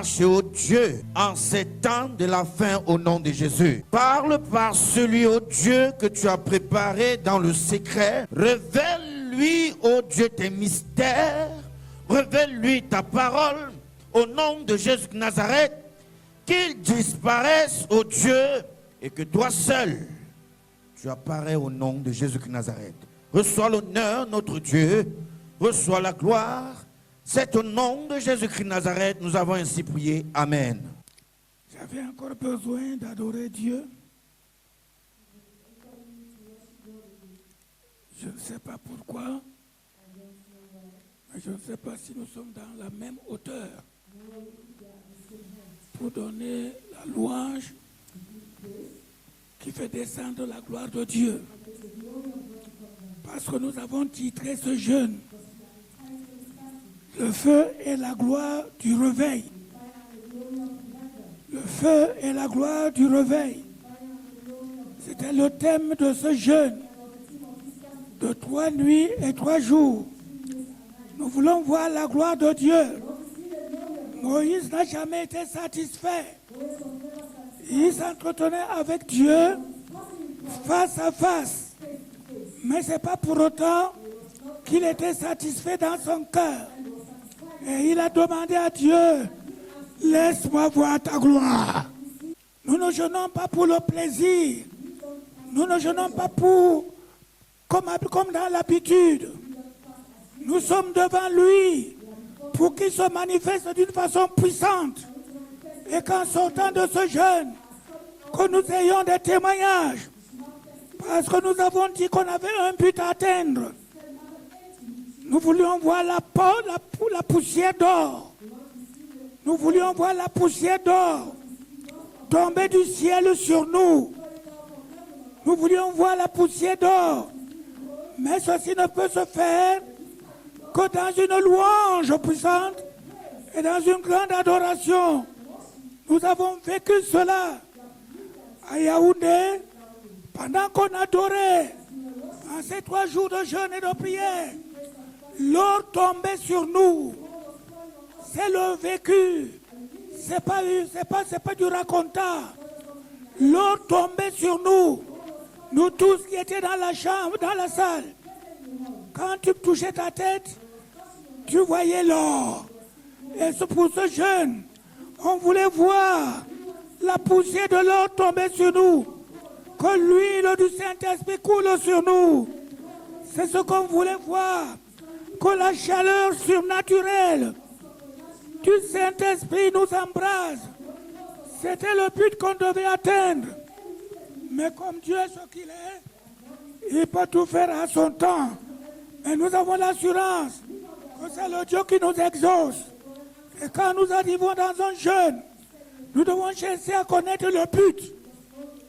marcher au Dieu en ces temps de la fin au nom de Jésus. Parle par celui, ô Dieu, que tu as préparé dans le secret. Révèle-lui, ô Dieu, tes mystères. Révèle-lui ta parole au nom de Jésus de Nazareth. Qu'il disparaisse, ô Dieu, et que toi seul, tu apparais au nom de Jésus de Nazareth. Reçois l'honneur, notre Dieu. Reçois la gloire. C'est au nom de Jésus-Christ de Nazareth, nous avons ainsi prié. Amen. J'avais encore besoin d'adorer Dieu. Je ne sais pas pourquoi, mais je ne sais pas si nous sommes dans la même hauteur pour donner la louange qui fait descendre la gloire de Dieu. Parce que nous avons titré ce jeûne le feu et la gloire du réveil. Le feu et la gloire du réveil. C'était le thème de ce jeûne de 3 nuits et 3 jours. Nous voulons voir la gloire de Dieu. Moïse n'a jamais été satisfait. Il s'entretenait avec Dieu face à face. Mais ce n'est pas pour autant qu'il était satisfait dans son cœur. Et il a demandé à Dieu, laisse-moi voir ta gloire. Nous ne jeûnons pas pour le plaisir. Nous ne jeûnons pas pour, comme dans l'habitude. Nous sommes devant lui pour qu'il se manifeste d'une façon puissante. Et qu'en sortant de ce jeûne, que nous ayons des témoignages. Parce que nous avons dit qu'on avait un but à atteindre. Nous voulions voir la poussière d'or. Nous voulions voir la poussière d'or tomber du ciel sur nous. Nous voulions voir la poussière d'or. Mais ceci ne peut se faire que dans une louange puissante et dans une grande adoration. Nous avons vécu cela à Yaoundé pendant qu'on adorait en ces 3 jours de jeûne et de prière. L'or tombait sur nous. C'est le vécu. C'est pas du racontat. L'or tombait sur nous. Nous tous qui étaient dans la chambre, dans la salle. Quand tu touchais ta tête, tu voyais l'or. Et c'est pour ce jeûne, on voulait voir la poussière de l'or tomber sur nous. Que l'huile du Saint-Esprit coule sur nous. C'est ce qu'on voulait voir. Que la chaleur surnaturelle du Saint-Esprit nous embrase. C'était le but qu'on devait atteindre. Mais comme Dieu est ce qu'il est, il peut tout faire à son temps. Mais nous avons l'assurance que c'est le Dieu qui nous exauce. Et quand nous arrivons dans un jeûne, nous devons chercher à connaître le but.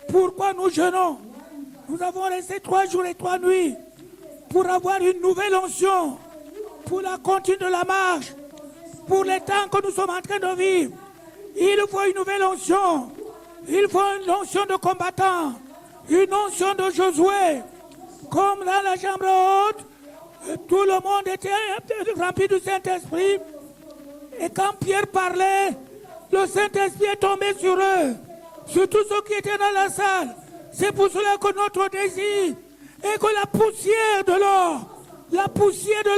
Pourquoi nous jeûnons? Nous avons resté 3 jours et 3 nuits pour avoir une nouvelle onction. Pour la continue de la marche, pour les temps que nous sommes en train de vivre, il faut une nouvelle onction. Il faut une onction de combattant, une onction de Josué. Comme dans la chambre haute, tout le monde était rempli du Saint-Esprit. Et quand Pierre parlait, le Saint-Esprit est tombé sur eux, sur tous ceux qui étaient dans la salle. C'est pour cela que notre désir est que la poussière de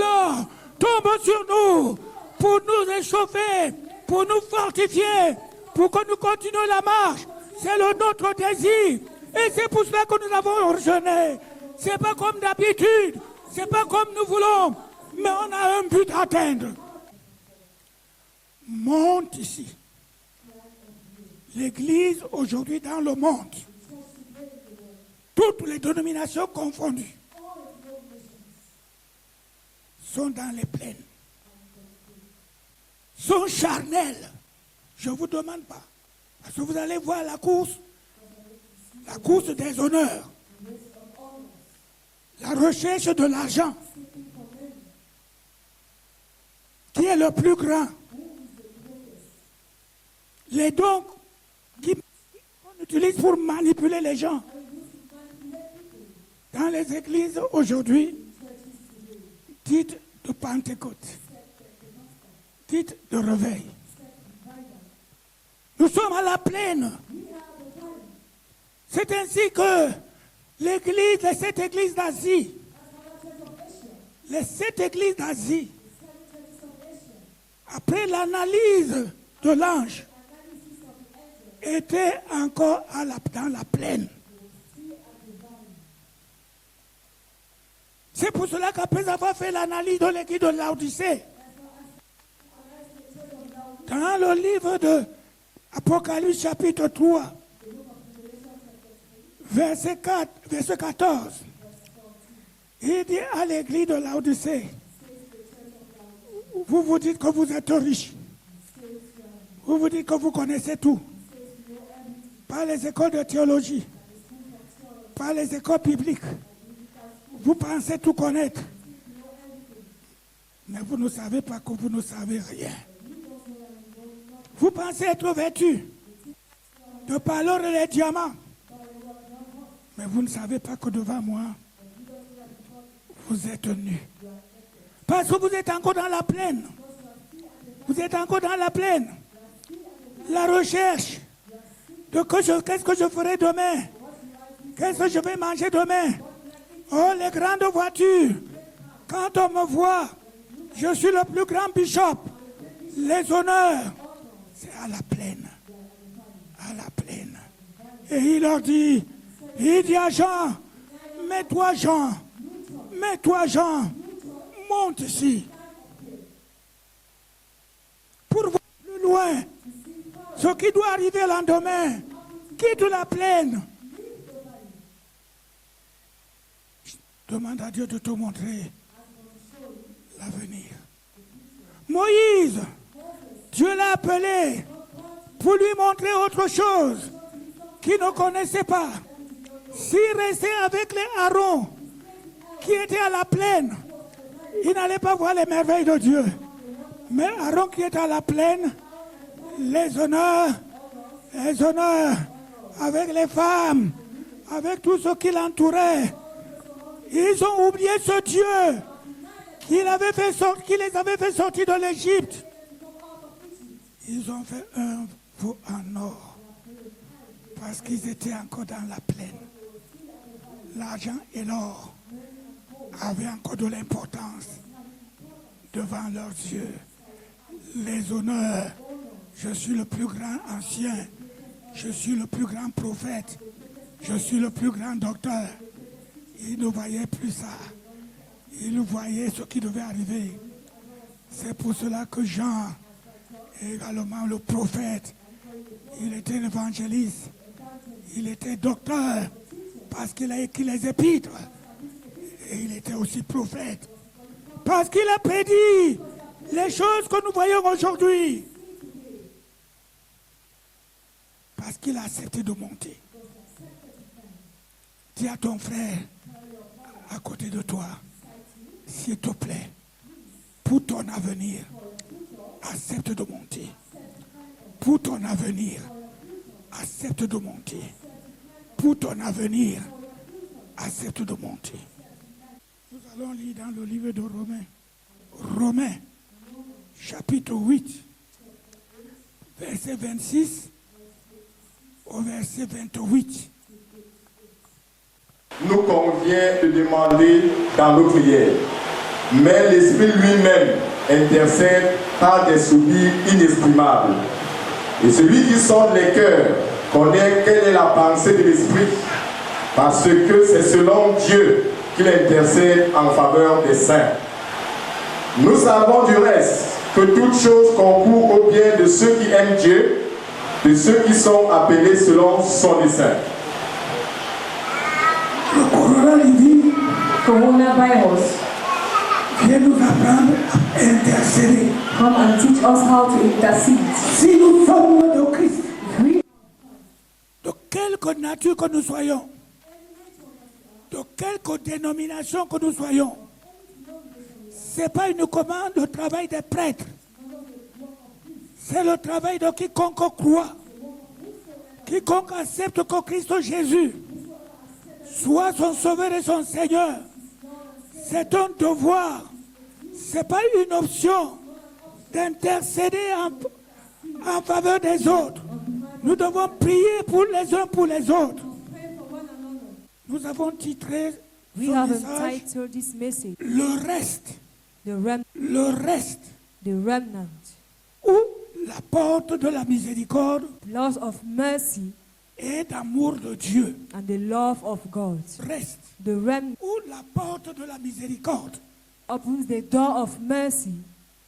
l'or, tombe sur nous, pour nous réchauffer, pour nous fortifier, pour que nous continuions la marche. C'est notre désir. Et c'est pour cela que nous avons jeûné. Ce n'est pas comme d'habitude, ce n'est pas comme nous voulons, mais on a un but à atteindre. Monte ici. L'Église aujourd'hui dans le monde, toutes les dénominations confondues, sont dans les plaines, sont charnelles. Je ne vous demande pas. Parce que vous allez voir la course des honneurs, la recherche de l'argent, qui est le plus grand. Les dons qu'on utilise pour manipuler les gens. Dans les églises aujourd'hui, dites de Pentecôte, dites de réveil, Nous sommes à la plaine. C'est ainsi que l'église, les 7 églises d'Asie, après l'analyse de l'ange, étaient encore dans la plaine. C'est pour cela qu'après avoir fait l'analyse de l'église de Laodicée, dans le livre de Apocalypse chapitre 3, verset 14, il dit à l'église de Laodicée, vous vous dites que vous êtes riche. Vous vous dites que vous connaissez tout. Pas les écoles de théologie, pas les écoles bibliques. Vous pensez tout connaître. Mais vous ne savez pas que vous ne savez rien. Vous pensez être vêtu de par l'or et les diamants. Mais vous ne savez pas que devant moi, vous êtes nus. Parce que vous êtes encore dans la plaine. Vous êtes encore dans la plaine. La recherche de qu'est-ce que je ferai demain. Qu'est-ce que je vais manger demain. Oh, les grandes voitures. Quand on me voit, je suis le plus grand bishop. Les honneurs, c'est à la plaine. À la plaine. Et il leur dit, il dit à Jean, mets-toi Jean, monte ici. Pour voir plus loin ce qui doit arriver le lendemain. Quitte la plaine. Demande à Dieu de te montrer l'avenir. Moïse, Dieu l'a appelé pour lui montrer autre chose qu'il ne connaissait pas. S'il restait avec les Aaron qui étaient à la plaine, il n'allait pas voir les merveilles de Dieu. Mais Aaron qui était à la plaine, les honneurs, avec les femmes, avec tout ce qui l'entourait, ils ont oublié ce Dieu qui les avait fait sortir de l'Égypte. Ils ont fait un veau en or parce qu'ils étaient encore dans la plaine. L'argent et l'or avaient encore de l'importance devant leurs yeux. Les honneurs, je suis le plus grand ancien, je suis le plus grand prophète, je suis le plus grand docteur. Ils ne voyaient plus ça. Ils voyaient ce qui devait arriver. C'est pour cela que Jean, également le prophète, il était évangéliste, il était docteur, parce qu'il a écrit les épîtres. Et il était aussi prophète, parce qu'il a prédit les choses que nous voyons aujourd'hui. Parce qu'il a accepté de monter. Dis à ton frère, à côté de toi, s'il te plaît, pour ton avenir, accepte de monter. Pour ton avenir, accepte de monter. Pour ton avenir, accepte de monter. Nous allons lire dans le livre de Romains, chapitre 8, verset 26 au verset 28. Nous convient de demander dans nos prières. Mais l'Esprit lui-même intercède par des soupirs inexprimables. Et celui qui sonde les cœurs connaît quelle est la pensée de l'Esprit, parce que c'est selon Dieu qu'il intercède en faveur des saints. Nous savons du reste que toute chose concourt au bien de ceux qui aiment Dieu, de ceux qui sont appelés selon son dessein. Le Coran dit, viens nous apprendre à intercéder. Come and teach us how to intercede. Si nous sommes de Christ, de quelque nature que nous soyons, de quelque dénomination que nous soyons, ce n'est pas uniquement le travail des prêtres. C'est le travail de quiconque croit. Quiconque accepte que Christ Jésus soit son sauveur et son Seigneur. C'est un devoir. Ce n'est pas une option d'intercéder en faveur des autres. Nous devons prier pour les uns pour les autres. Pray for one another. Nous avons titré We ce have message entitled this message, le reste, le reste, the remnant, ou la porte de la miséricorde laws of mercy et d'amour de Dieu. and the love of God. Reste, The remnant ou la porte de la miséricorde opens the door of mercy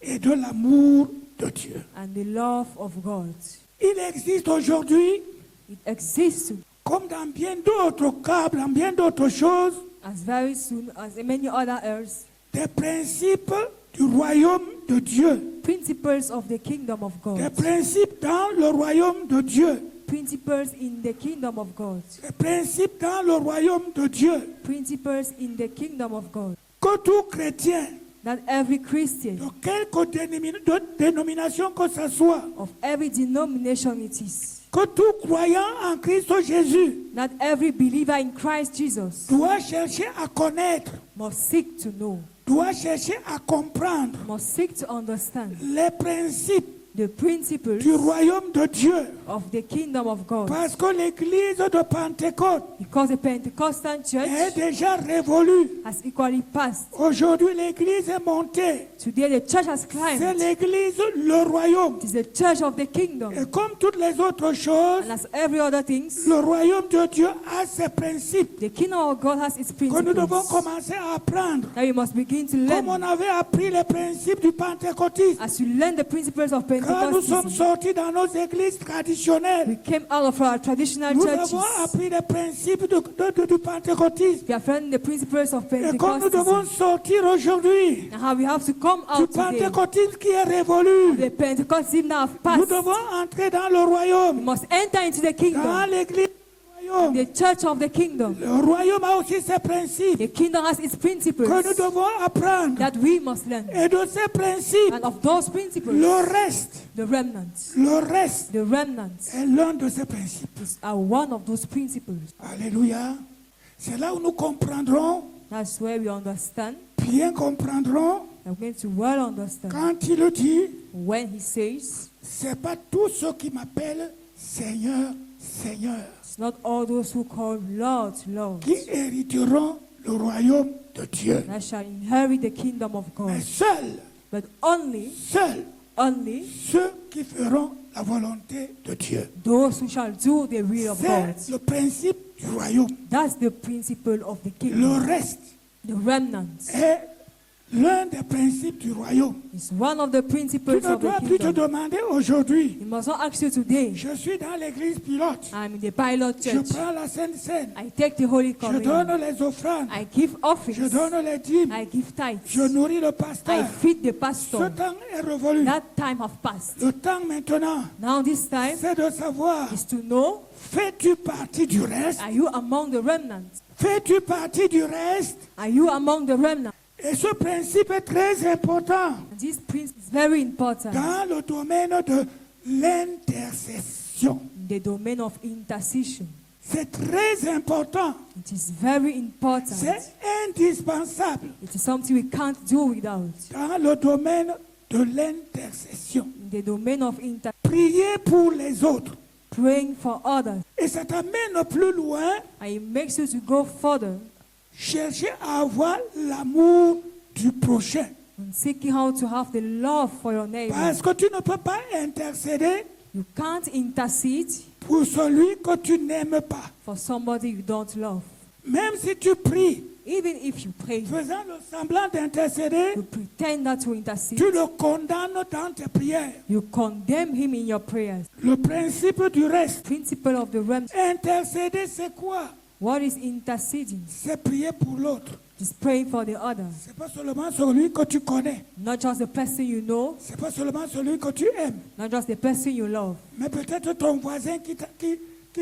et de l'amour de Dieu. and the love of God. Il existe aujourd'hui, It exists comme dans bien d'autres cas, dans bien d'autres choses, as very soon as in many other earths, des principes du royaume de Dieu. principles of the kingdom of Des God. principes dans le royaume de Dieu. Principles in the kingdom of God. Des principes dans le royaume de Dieu. Principles in the kingdom of God. Que tout chrétien, That every Christian de quelque dénomination que ce soit, of every denomination it is, que tout croyant en Christ Jésus that every believer in Christ Jesus doit chercher à connaître, must seek to know, doit chercher à comprendre must seek to understand les principes the principles du royaume de Dieu. of the kingdom of God. Parce que l'église de Pentecôte Because the Pentecostal est church déjà révolue. has equally passed. Aujourd'hui, l'église est montée. Today the church has C'est climbed. l'église, le royaume. It is the church of the kingdom. Et comme toutes les autres choses, And as every other things, le royaume de Dieu a ses principes the kingdom of God has its que nous devons principles commencer à apprendre. that we must begin to Comme on learn. avait appris les principes du pentecôtisme. As you learn the principles of Quand nous sommes Pentecostalism, sortis dans nos églises traditionnelles, we came out of our traditional nous churches. avons appris les principes du pentecôtisme. We have learned the principles of Et comme nous devons Pentecostalism. sortir aujourd'hui And how we have to come du out today. pentecôtisme qui est révolu, The Pentecostalism now have nous passed. devons entrer dans le We royaume, must enter into the dans kingdom, l'église du royaume. the church of the kingdom. Le royaume a aussi ses principes The kingdom has its principles que nous devons apprendre. that we must learn. Et de ces principes, And of those principles, le reste the remnant est l'un de ces principes. is one of those principles. Alléluia. C'est là où nous comprendrons, That's where we understand, bien comprendrons, and we're going to well understand quand il dit, when he says, c'est pas tous ceux qui m'appellent Seigneur, Seigneur, it's not all those who call Lord, Lord, qui hériteront le royaume de Dieu. that shall inherit the kingdom of God, Mais seuls but only ceux qui feront la volonté de Dieu. those who shall do the will of God. C'est le principe du royaume. That's the principle of the Le kingdom. reste The remnant est l'un des principes du royaume. is one of the Tu principles ne of the dois plus te kingdom. demander aujourd'hui, You must not ask you today, je suis dans l'église pilote, I'm in the pilot je church, prends la Sainte Seine, I take the Holy je donne Communion, les offrandes, I give je offerings, donne les dîmes, I give tithes, je nourris le I pasteur. feed the Ce pastor. temps est révolu. That time have passed. Le temps maintenant, Now this time c'est de savoir, is to know, fais-tu partie du reste? are you among the remnant? Fais-tu partie du reste? Are you among the remnant? Et ce principe est très important And this principle is very important dans le domaine de l'intercession. in the domain of intercession. C'est très important. It is very important. C'est indispensable It is something we can't do without. dans le domaine de l'intercession. In the domain of Prier pour les autres. praying for others. Et ça t'amène plus loin, And it makes you to go further chercher à avoir l'amour du prochain. and seeking how to have the love for your neighbor. Parce que tu ne peux pas intercéder You can't intercede pour celui que tu n'aimes pas. for somebody you don't love. Même si tu pries, Even if you pray, faisant le semblant d'intercéder, you pretend not to intercede. tu le condamnes dans tes prières. You condemn him in your prayers. Le principe du reste. Principle of the remnant. Intercéder, c'est quoi? What is interceding? C'est prier pour l'autre. It's praying for the other. C'est pas seulement celui que tu connais. Not just the person you know, C'est pas seulement celui que tu aimes. not just the person you love, Mais peut-être ton voisin qui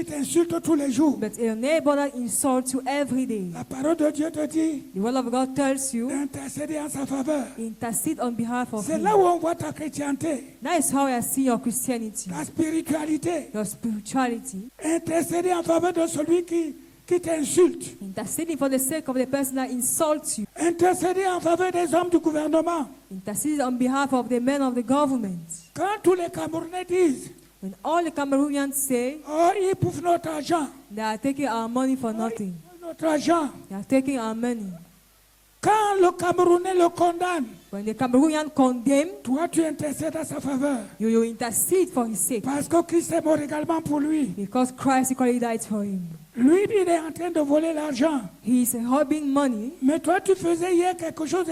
t'insulte tous les jours. but a neighbor that insults you every day. La parole de Dieu te dit The word of God tells you, d'intercéder en sa faveur. intercede on behalf of C'est him. là où on voit ta chrétienté, That is how I see your Christianity, ta spiritualité. your spirituality. Intercéder en faveur de celui qui t'insulte. Interceding for the sake of the person that insults you. Intercéder en faveur des hommes du gouvernement. Intercede on behalf of the men of the government. Quand tous les Camerounais disent When all the Cameroonians say oh, ils bouffent notre argent. they are taking our money for nothing, Notre argent. they are taking our money. Quand le Camerounais le condamne, When the Cameroonian condemn, toi tu intercèdes à sa faveur. you intercede for his sake. Parce que Christ est mort également pour lui. Because Christ equally died for him. Lui, il est en train de voler l'argent. He is robbing money, Mais toi, tu faisais hier quelque chose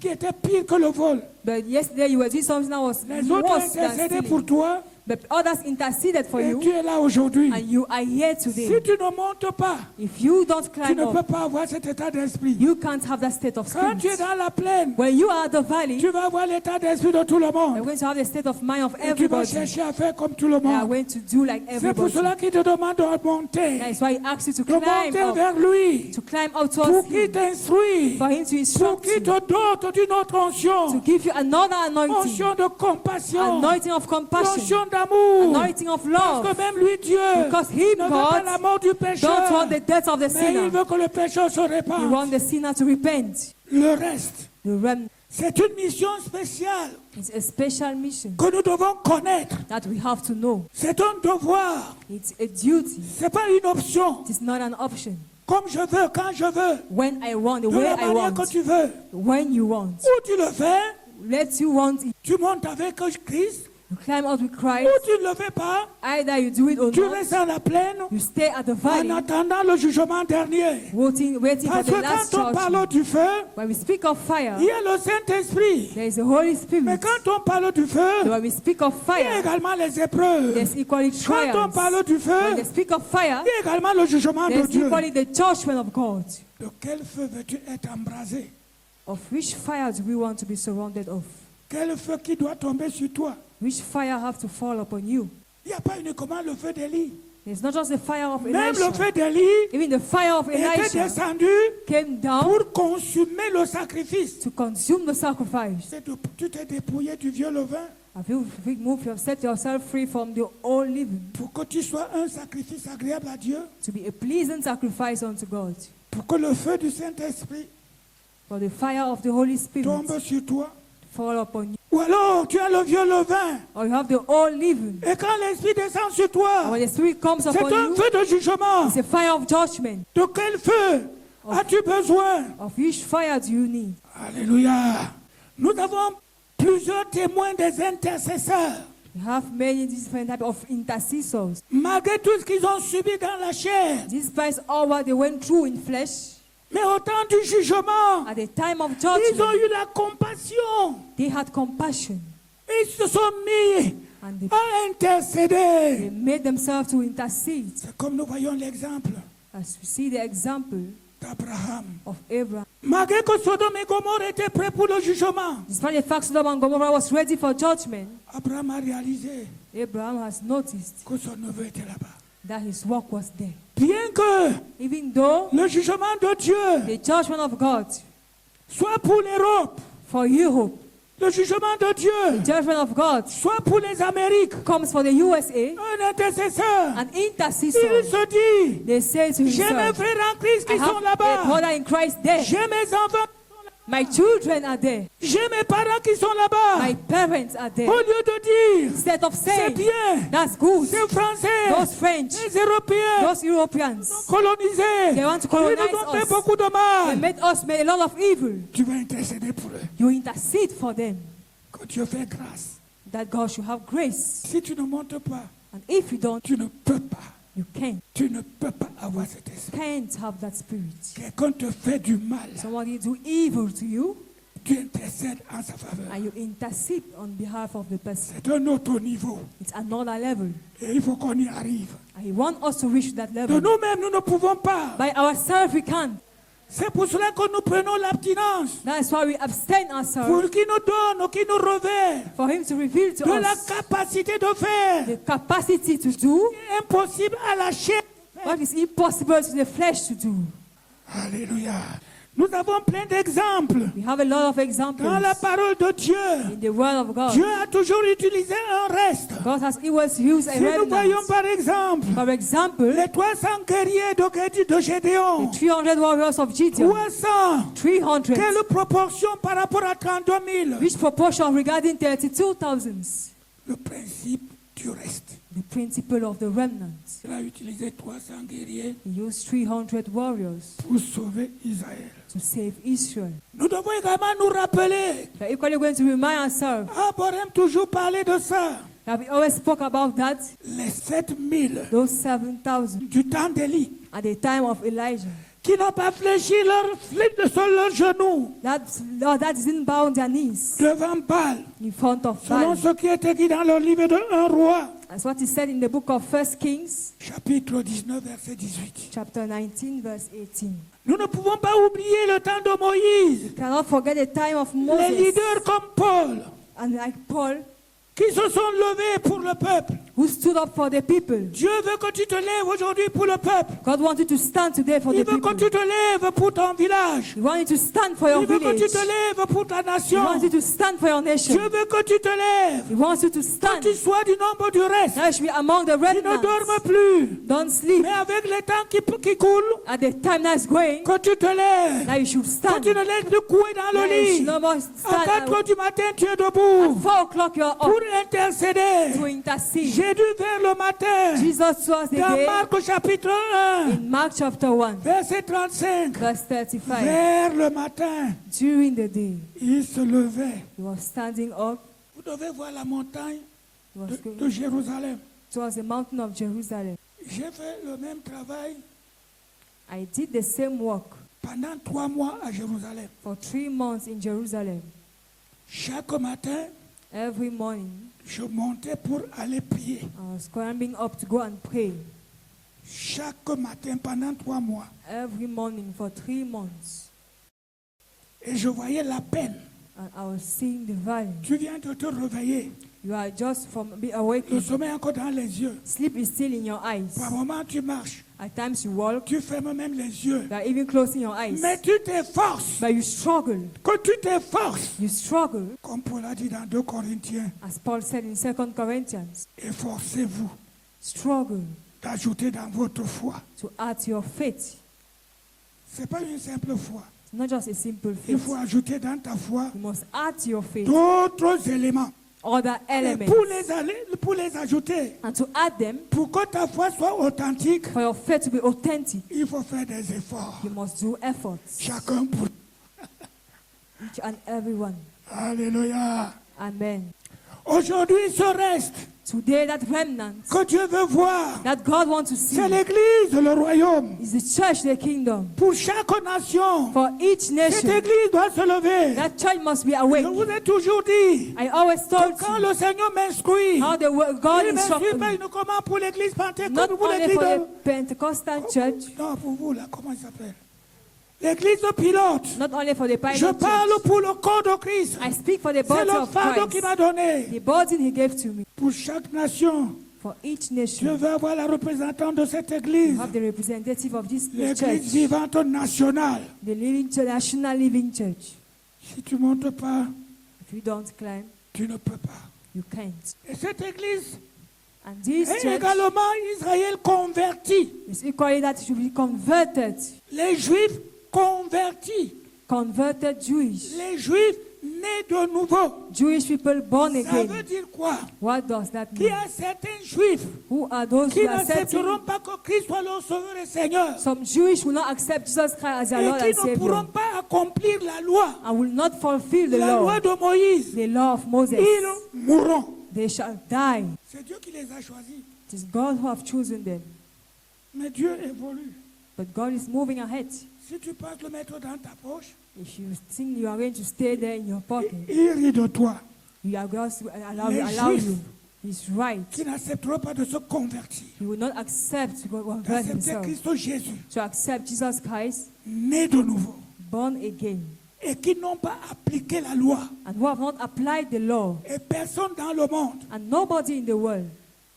qui était pire que le vol. but yesterday you were doing something that was Les autres ont worse than intercédé pour stealing. toi But others interceded for et you, tu es là aujourd'hui. and you are here Si today. tu ne montes pas, If you don't tu climb ne peux up, pas avoir cet état d'esprit. you can't have that state of Quand tu es spirit. dans la plaine, When you are at the valley, tu vas avoir l'état d'esprit de tout le you're monde. going to have the state of mind of Et tu vas everybody. chercher à faire comme tout le They are monde. going to do like C'est pour everybody. cela qu'il te demande de monter. That is why he asks you to De climb monter up, vers lui. to climb out Pour towards qu'il him, t'instruise. for him to Pour instruct qu'il you, te dote d'une autre to onction. give you another anointing, Onction de compassion. anointing of compassion, Onction d'amour. anointing of Parce love. que même lui, Dieu, Because he, ne veut pas God, la mort du pécheur. don't want the death of the Mais il sinner. veut que le pécheur se He répande. wants the sinner to repent. Le reste, The remnant c'est une mission spéciale is a special mission que nous devons connaître. that we have to know. C'est un devoir. It's a duty. C'est pas une option. It is not an option. Comme je veux, quand je veux. When I want, the De way la I manière que want, tu veux. when you want. Ou tu le fais, Let you want it. tu montes avec Christ. You climb out with Ou Christ. tu ne le fais pas, Either you do it or tu not. restes à la plaine You stay at the en valley, attendant le jugement dernier. waiting for Parce the que last quand on parle judgment. du feu, When we speak of fire, il y a le Saint-Esprit. there is the Holy Mais Spirit. quand on parle du feu, When we speak of il y a fire, également les épreuves. there's equally Quand on trials. parle du feu, When they speak of fire, il y a également le jugement de there's Dieu. equally the judgment of God. De quel feu veux-tu être embrasé? Of which fire do we want to be surrounded of? Quel feu qui doit tomber sur toi? Which fire have to fall upon you? Il n'y a pas uniquement le feu d'Élie. It's not just the fire of Même le Elisha. feu d'Élie Even the fire of était Elisha descendu came down pour consumer le sacrifice. to consume the sacrifice. Tu t'es dépouillé du vieux levain Have you set yourself free from the old living pour que tu sois un sacrifice agréable à Dieu, to be a pleasing sacrifice unto God? pour que le feu du Saint-Esprit For the fire of the Holy Spirit tombe sur toi. fall upon you. Ou alors tu as le vieux levain Or you have the old living. et quand l'Esprit descend sur And toi, when the Spirit comes c'est upon un you, feu de jugement. it's a fire of judgment. De quel feu as-tu besoin? Of which fire do you need? Alléluia. Nous avons plusieurs témoins des intercesseurs. You have many different types of intercessors. Malgré tout ce qu'ils ont subi dans la chair, Despite all what they went through in flesh, mais au temps du jugement, at the time of ils ont judgment, eu la compassion. they had compassion Ils se sont mis and they à intercéder. made themselves to intercede. C'est comme nous voyons l'exemple As we see the example d'Abraham. of Abraham. Malgré que Sodome et Gomorrhe étaient prêts pour le jugement, Despite the fact Sodom and Gomorrah was ready for judgment, Abraham a réalisé Abraham has noticed que son neveu était là-bas. that his work was there. Bien que Even though le jugement de Dieu the judgment of God soit pour l'Europe, for Europe, le jugement de Dieu judgment of God soit pour les Amériques, comes for the USA, un intercesseur, an il intercessor, se dit, they say to j'ai mes himself, frères en Christ I qui sont have a là-bas, brother in Christ there. j'ai mes enfants, My children are there. j'ai mes parents qui sont là-bas. My parents are Au there. lieu de dire, Instead of c'est saying, bien, that's good, ces Français, those French, les Européens those Europeans, colonisés, they want to ils colonize nous ont fait us. beaucoup de They mal. made us make a lot of evil. Tu vas intercéder pour eux. You intercede for them, Que Dieu fait grâce. that God should have grace. Si tu ne montes pas, And if you don't, tu ne peux pas. you can't. Tu ne peux pas avoir cet esprit. Can't have that spirit. Quelqu'un te fait du mal. Somebody do evil to you, Tu intercèdes en sa faveur. and you intercede on behalf of the person. C'est un autre niveau. It's another level. Et il faut qu'on y arrive. And He wants us to reach that De level. nous-mêmes, nous ne pouvons pas. By ourselves, we can't. C'est pour cela que nous prenons l'abstinence. That is why we abstain Pour ourselves qu'il nous donne, qu'il nous revêt for Him to reveal to de la us capacité de faire. the capacity to do Impossible à la chair. what is impossible to the flesh to do. Alléluia. Nous avons plein d'exemples. We have a lot of examples Dans la parole de Dieu, in the Word of God. Dieu a toujours utilisé un reste. God has always used a Si nous voyons remnant. par exemple For example, les 300 guerriers de Gédéon, 300 warriors of Gideon, 300, 300. quelle proportion par rapport à 32 000? Which proportion regarding 32,000? Le principe du reste. the principle of the remnant. Il a utilisé 300 guerriers He used 300 warriors pour sauver Israël. to save Israel. Nous devons également nous rappeler, We are equally going to remind ourselves Abraham toujours parlé de ça, that we always spoke about that, les 7000 those 7,000 du temps d'Élie, at the time of Elijah. qui n'ont pas fléchi leur flip sur leurs genoux That didn't bow on their knees devant Baal, in front of selon Baal. ce qui est écrit dans le livre de 1 roi, That's what he said in the book of 1 Kings, chapitre 19, verset 18. chapter 19, verse 18. Nous ne pouvons pas oublier le temps de Moïse. You cannot forget the time of Les Moses leaders comme Paul, and like Paul, qui se sont levés pour le peuple. who stood up for the people. Dieu veut que tu te lèves aujourd'hui pour le peuple. God wants you to stand today for Il the veut que people. tu te lèves pour ton village. He wants you to stand for your Il veut que tu village. te lèves pour ta He nation. wants you to stand for your nation. Dieu veut que tu te lèves. He wants you to Que stand. tu sois du nombre du reste. Now you should be among the Tu ne remnants. dormes plus. Don't sleep. Mais avec le temps qui coule, At the time that's going, que tu te lèves. now you should Que stand. tu ne laisses plus couer dans Now le you should lit. no more À stand. 4 heures du matin, tu es At debout 4 o'clock you are pour up intercéder. to intercede. J'ai dû vers le matin. Jesus was the Dans day Marc chapitre 1, in Mark chapter 1, verset 35. verse 35. Vers le matin, During the day, il se levait. he was standing up. Vous devez voir la montagne He was de going Jérusalem. towards the mountain of Jerusalem. J'ai fait le même travail I did the same work pendant 3 mois à Jérusalem. for 3 months in Jerusalem. Chaque matin, Every morning, je montais pour aller prier. I was climbing up to go and pray. Chaque matin pendant 3 mois. Every morning for 3 months. Et je voyais la peine. And I was seeing the valley. Tu viens de te réveiller. You are just from be Le awakened. sommeil est encore dans les yeux. Sleep is still in your eyes. Par moment, tu marches. At times you walk, Tu fermes même les yeux. you are even closing your eyes. Mais tu t'efforces. But you struggle. Que tu t'efforces. You struggle, Comme Paul a dit dans 2 Corinthiens. as Paul said in 2 Corinthians. Efforcez-vous Struggle d'ajouter dans votre foi. to add to your faith. Ce n'est pas une simple foi. It's not just a simple Il faith. faut ajouter dans ta foi You must add to your faith d'autres éléments. other Et elements. pour les ajouter, And to add them, pour que ta foi soit authentique, for your faith to be authentic, il faut faire des efforts. you must do efforts. Chacun pour... Each and every one. Alléluia. Amen. Aujourd'hui, ce reste Today, that remnant que Dieu veut voir, that God wants to see c'est l'Église, le royaume. is the church, the kingdom. Pour chaque nation, For each cette nation, Église doit se lever. that church must be Je awake. vous ai toujours dit, I always told quand you le Seigneur m'instruit, how the God il m'instruit instructed pas me. uniquement pour l'Église pentecôtale, Not comme pour only l'Église for the de... Pentecostal church, Non, pour vous, là, comment il s'appelle? L'Église de Pilote. not only for the Je pilot parle church. pour le corps de Christ. I speak for the C'est body le of fardeau qu'il m'a Christ, donné. the burden He gave to me. Pour chaque nation, For each je nation, veux avoir la représentante de cette you Église. have the representative of this L'Église church, vivante nationale. the living church, national living church. Si tu ne montes pas, If you don't climb, tu ne peux pas. you can't. Et cette Église And this est church également Israël converti. is equally that it should be converted, Les Juifs convertis. converted Jewish, Les Juifs nés de nouveau. Jewish people born Ça veut again. dire quoi? What does that Qu'il y mean? a certains Juifs Who are those qui who accept n'accepteront Him? pas que Christ soit leur sauveur et Seigneur. Some Jewish will not accept Jesus Christ as their Et Lord and qui ne pourront Savior pas accomplir la loi. and will not fulfill the La loi law, de Moïse. the law of Moses. Ils mourront. They shall die. C'est Dieu qui les a choisis. It is God who have chosen them. Mais Dieu évolue. But God is moving ahead. Si tu penses le mettre dans ta poche, If you think you are going to stay there in your pocket, il rit de toi. you are going to allow Les you. He's right. Qui n'accepteront pas de se convertir. He will not accept to convert D'accepter himself, Christ Jésus, to accept Jesus Christ, né de nouveau. born again, Et qui n'ont pas appliqué la loi. and who have not applied the law, Et personne dans le monde. and nobody in the world.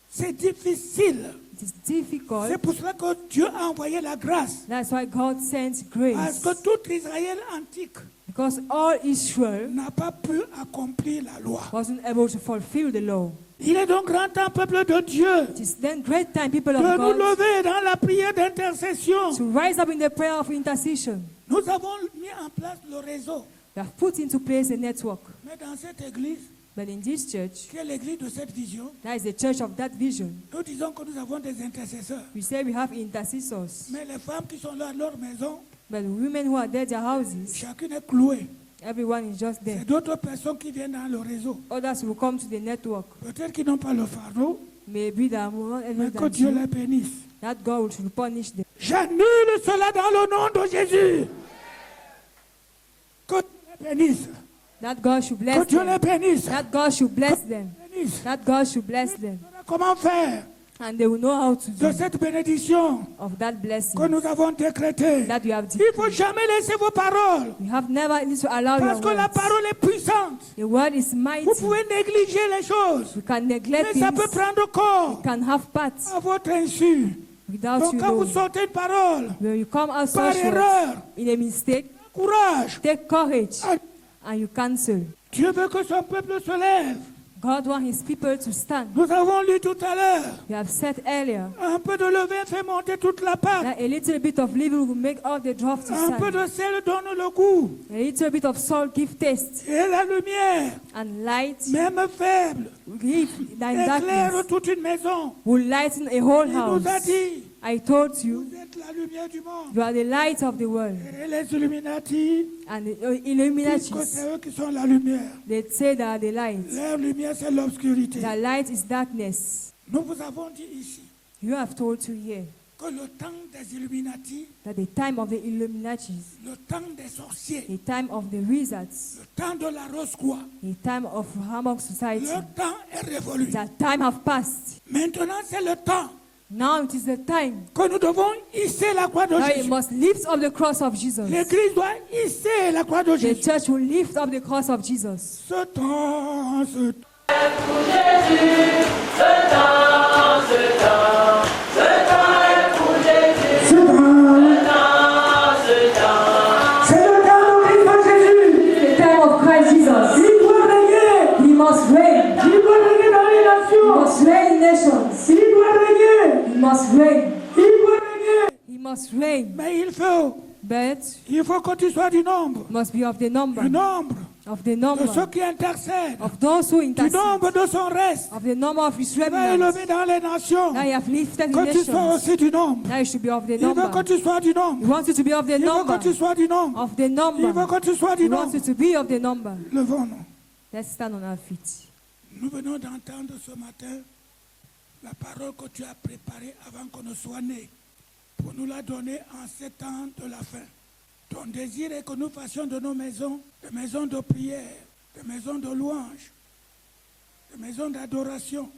C'est difficile. It is difficult. C'est pour cela que Dieu a envoyé la grâce. That's why God sends Parce grace. que tout Israël antique Because all Israel n'a pas pu accomplir la loi. wasn't able to fulfill the law. Il est donc grand temps, peuple de Dieu, It is then great time, people de of nous God, lever dans la prière d'intercession. to rise up in the prayer of intercession. Nous avons mis en place le réseau. We have put into place a network. Mais dans cette église, But in this church, qui est l'église de cette vision, that is the church of that vision. nous disons que nous avons des intercesseurs. We say we have intercessors. Mais les femmes qui sont là à leur maison, But the women who are there at their houses, chacune est clouée. everyone is just there. C'est d'autres personnes qui viennent dans le réseau. Others will come to the network. Peut-être qu'ils n'ont pas le fardeau, Maybe they are more mais evident que than Dieu you. les bénisse. That God should punish them. J'annule cela dans le nom de Jésus. Que Dieu les bénisse. That God should Que bless Dieu les them. bénisse. That God should bless them. Bénisse. That God should bless them. Comment faire And they will know how to de do cette bénédiction of that blessing que nous avons décrétée? that you have Il ne faut decreed. jamais laisser vos paroles. You have never need to allow Parce your que la words. parole est puissante. The word is mighty. Vous pouvez négliger les choses. You can neglect Mais ça peut things. prendre corps You can have parts à votre insu. without Donc you quand vous knowing. sortez une parole, When you come out par such erreur, words in a mistake, courage. take courage Ah, and you cancel. Dieu veut que son peuple se lève. God wants his people to stand. Nous avons lu tout à l'heure. You have said earlier Un peu de levain fait monter toute la pâte. that a little bit of leaven will make all the drops to Un peu stand. de sel donne le goût. A little bit of salt give taste, Et la lumière, and light même faible, give in éclaire darkness toute une maison. will lighten a whole Il nous a house. dit, I told you, vous êtes la lumière du monde. you are the light of the world. Et les Illuminati, And the puisque Illuminatis, c'est eux qui sont la lumière. they say they are the light. Leur lumière, c'est l'obscurité. The light is darkness. Nous vous avons dit ici You have told to here que le temps des Illuminati, that the time of the Illuminatis, le temps des sorciers, the time of the wizards, le temps de la rose-croix, the time of Hammock society, le temps est révolu. that time have passed. Maintenant, c'est le temps Now it is the time que nous devons hisser la croix de that we Jésus. must lift up the cross of Jesus. L'Église doit hisser la croix de The Jésus. church will lift up the cross of Jesus. Ce temps, c'est le temps de Christ Jésus. The time of Christ Jesus. Il doit régner. He must reign. Il doit régner dans les He nations. must reign in nations. Il doit régner. He must reign. Il doit régner. He must reign, Mais il faut que tu sois du nombre. must be of the number, Du nombre of the de number, ceux qui intercèdent. of those who Du intercede, nombre de son reste. of the number of his Il va remnants. élever dans les nations. Now you have lifted the Que tu sois nations. aussi du nombre. Now you should be of the Il veut que number. tu sois du He nombre. wants you to be of the Il veut number, que tu sois du nombre. of the Il veut number. que tu sois du He wants you nombre. to be of the number. Levons-nous. Let's stand on our feet. Nous venons d'entendre ce matin la parole que tu as préparée avant qu'on ne soit né, pour nous la donner en ces temps de la fin. Ton désir est que nous fassions de nos maisons des maisons de prière, des maisons de louange, des maisons d'adoration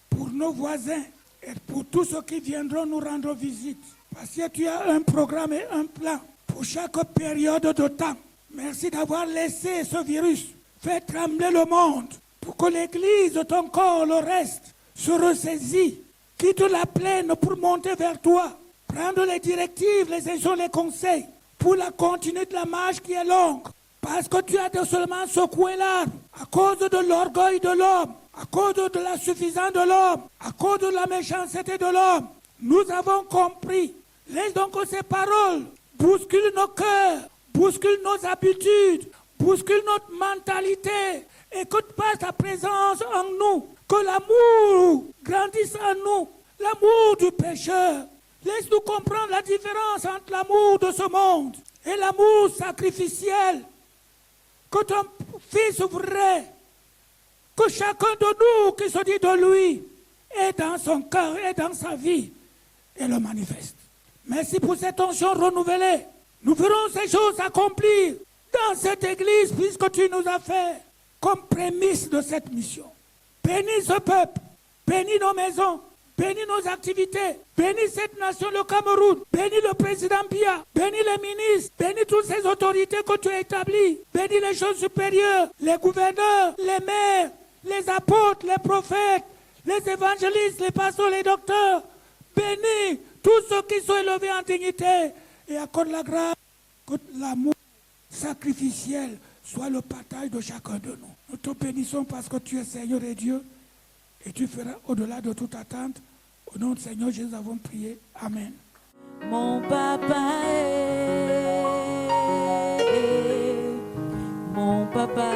pour nos voisins et pour tous ceux qui viendront nous rendre visite. Parce que tu as un programme et un plan pour chaque période de temps. Merci d'avoir laissé ce virus faire trembler le monde pour que l'Église de ton corps, le reste, se ressaisit, quitte la plaine pour monter vers toi, prendre les directives, les instructions, les conseils pour la continuité de la marche qui est longue. Parce que tu as seulement secoué l'arbre à cause de l'orgueil de l'homme, à cause de la suffisance de l'homme, à cause de la méchanceté de l'homme. Nous avons compris. Laisse donc que ces paroles bousculent nos cœurs, bousculent nos habitudes, bousculent notre mentalité et que par ta présence en nous, que l'amour grandisse en nous, l'amour du pécheur. Laisse-nous comprendre la différence entre l'amour de ce monde et l'amour sacrificiel. Que ton Fils vrai, que chacun de nous qui se dit de lui est dans son cœur et dans sa vie et le manifeste. Merci pour cette onction renouvelée. Nous ferons ces choses accomplir dans cette église puisque tu nous as fait comme prémisse de cette mission. Bénis ce peuple, bénis nos maisons, bénis nos activités, bénis cette nation, le Cameroun, bénis le président Biya, bénis les ministres, bénis toutes ces autorités que tu as établies, bénis les choses supérieures, les gouverneurs, les maires, les apôtres, les prophètes, les évangélistes, les pasteurs, les docteurs. Bénis tous ceux qui sont élevés en dignité et accorde la grâce que l'amour sacrificiel soit le partage de chacun de nous. Nous te bénissons parce que tu es Seigneur et Dieu et tu feras au-delà de toute attente. Au nom de Seigneur Jésus, nous avons prié. Amen. Mon papa est mon papa.